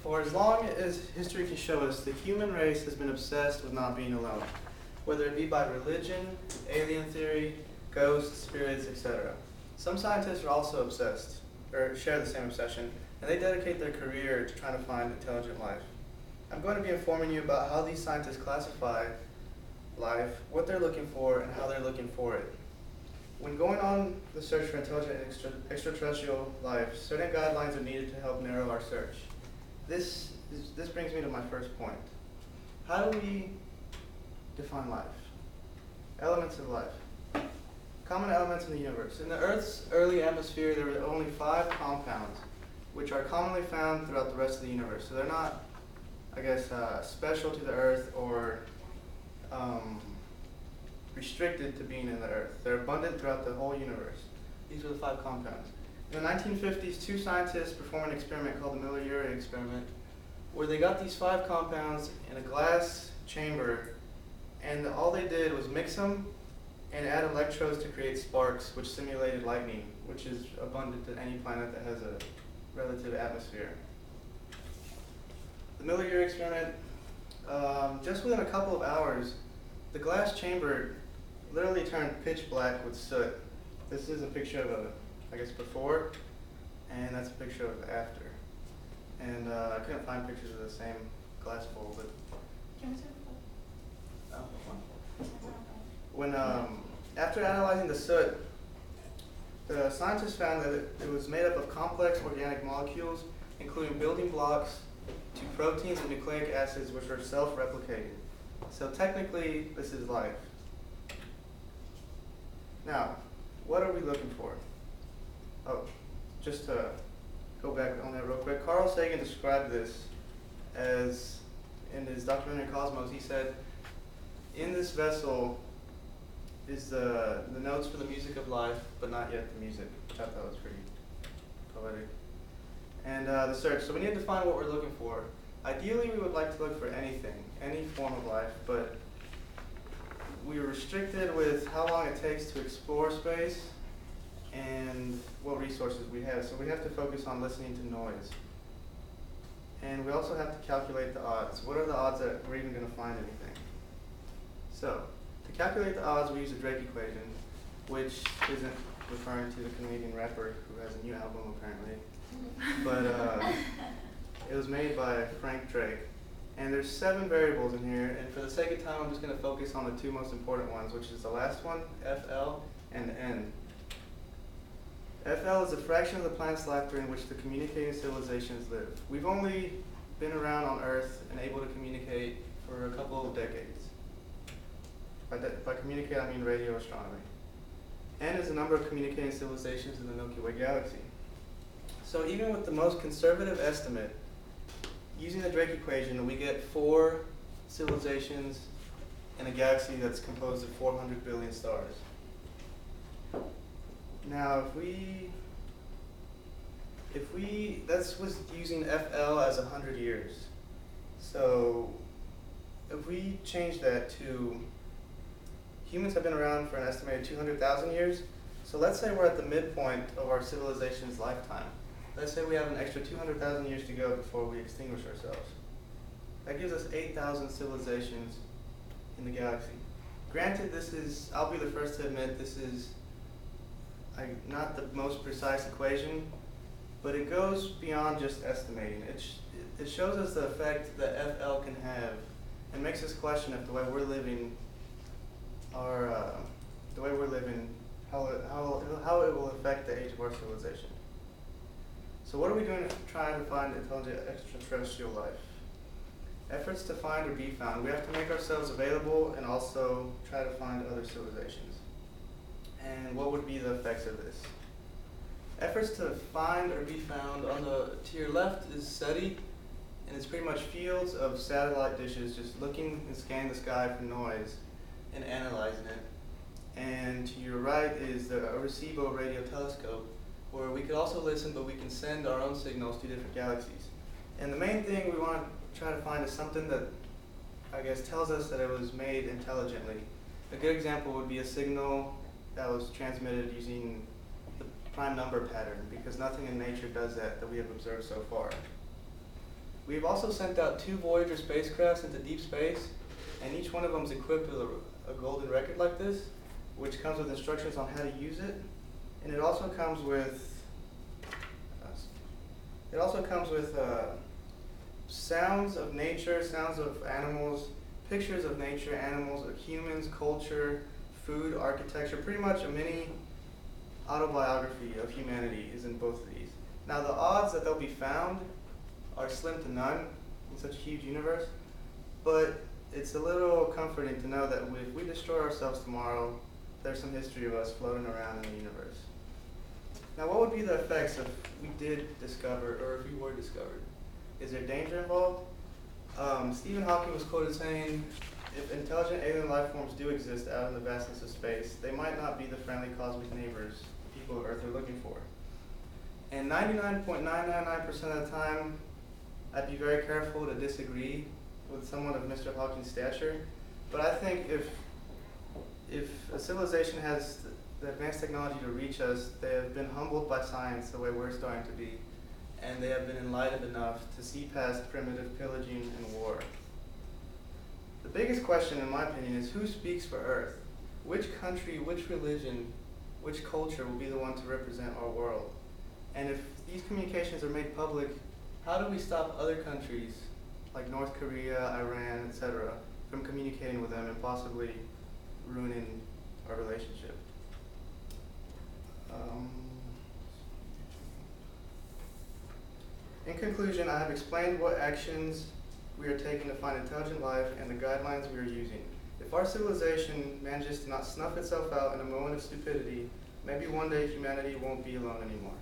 For as long as history can show us, the human race has been obsessed with not being alone, whether it be by religion, alien theory, ghosts, spirits, etc. Some scientists are also obsessed, or share the same obsession, and they dedicate their career to trying to find intelligent life. I'm going to be informing you about how these scientists classify life, what they're looking for, and how they're looking for it. When going on the search for intelligent extraterrestrial life, certain guidelines are needed to help narrow our search. This brings me to my first point. How do we define life? Elements of life. Common elements in the universe. In the Earth's early atmosphere, there were only 5 compounds, which are commonly found throughout the rest of the universe. So they're not, special to the Earth or restricted to being in the Earth. They're abundant throughout the whole universe. These are the 5 compounds. In the 1950s, 2 scientists performed an experiment called the Miller-Urey experiment, where they got these 5 compounds in a glass chamber, and all they did was mix them and add electrodes to create sparks, which simulated lightning, which is abundant to any planet that has a relative atmosphere. The Miller-Urey experiment, just within a couple of hours, the glass chamber literally turned pitch black with soot. This is a picture of before, and that's a picture of after. And I couldn't find pictures of the same glass bowl, but when after analyzing the soot, the scientists found that it was made up of complex organic molecules, including building blocks to proteins and nucleic acids, which are self-replicating. So technically, this is life. Now, what are we looking for? Oh, just to go back on that real quick, Carl Sagan described this as, in his documentary Cosmos, he said, in this vessel is the notes for the music of life, but not yet the music, which I thought was pretty poetic. And the search, so we need to define what we're looking for. Ideally, we would like to look for anything, any form of life, but we are restricted with how long it takes to explore space and what resources we have. So we have to focus on listening to noise. And we also have to calculate the odds. What are the odds that we're even going to find anything? So, to calculate the odds, we use the Drake equation, which isn't referring to the Canadian rapper who has a new album apparently. But it was made by Frank Drake. And there's 7 variables in here, and for the sake of time, I'm just going to focus on the 2 most important ones, which is the last one, FL, and N. FL is a fraction of the planet's life during which the communicating civilizations live. We've only been around on Earth and able to communicate for a couple of decades. By communicate, I mean radio astronomy. N is the number of communicating civilizations in the Milky Way galaxy. So even with the most conservative estimate, using the Drake equation, we get 4 civilizations in a galaxy that's composed of 400 billion stars. Now, that was using FL as 100 years. So, if we change that to, humans have been around for an estimated 200,000 years. So let's say we're at the midpoint of our civilization's lifetime. Let's say we have an extra 200,000 years to go before we extinguish ourselves. That gives us 8,000 civilizations in the galaxy. Granted, I'll be the first to admit, this is not the most precise equation, but it goes beyond just estimating. It shows us the effect that FL can have and makes us question if the way we're living, how it will affect the age of our civilization. So what are we doing to try to find intelligent extraterrestrial life? Efforts to find or be found. We have to make ourselves available and also try to find other civilizations. And what would be the effects of this? Efforts to find or be found, to your left is SETI, and it's pretty much fields of satellite dishes just looking and scanning the sky for noise and analyzing it. And to your right is the Arecibo radio telescope, where we could also listen, but we can send our own signals to different galaxies. And the main thing we want to try to find is something that, tells us that it was made intelligently. A good example would be a signal that was transmitted using the prime number pattern, because nothing in nature does that we have observed so far. We've also sent out 2 Voyager spacecrafts into deep space, and each one of them is equipped with a golden record like this, which comes with instructions on how to use it, and it also comes with sounds of nature, sounds of animals, pictures of nature, animals, of humans, culture, food, architecture. Pretty much a mini autobiography of humanity is in both of these. Now the odds that they'll be found are slim to none in such a huge universe, but it's a little comforting to know that if we destroy ourselves tomorrow, there's some history of us floating around in the universe. Now what would be the effects if we did discover, or if we were discovered? Is there danger involved? Stephen Hawking was quoted saying, if intelligent alien life forms do exist out in the vastness of space, they might not be the friendly cosmic neighbors people of Earth are looking for. And 99.999% of the time, I'd be very careful to disagree with someone of Mr. Hawking's stature. But I think if a civilization has the advanced technology to reach us, they have been humbled by science the way we're starting to be, and they have been enlightened enough to see past primitive pillaging and war. The biggest question, in my opinion, is who speaks for Earth? Which country, which religion, which culture will be the one to represent our world? And if these communications are made public, how do we stop other countries, like North Korea, Iran, etc., from communicating with them and possibly ruining our relationship? In conclusion, I have explained what actions we are taking to find intelligent life and the guidelines we are using. If our civilization manages to not snuff itself out in a moment of stupidity, maybe one day humanity won't be alone anymore.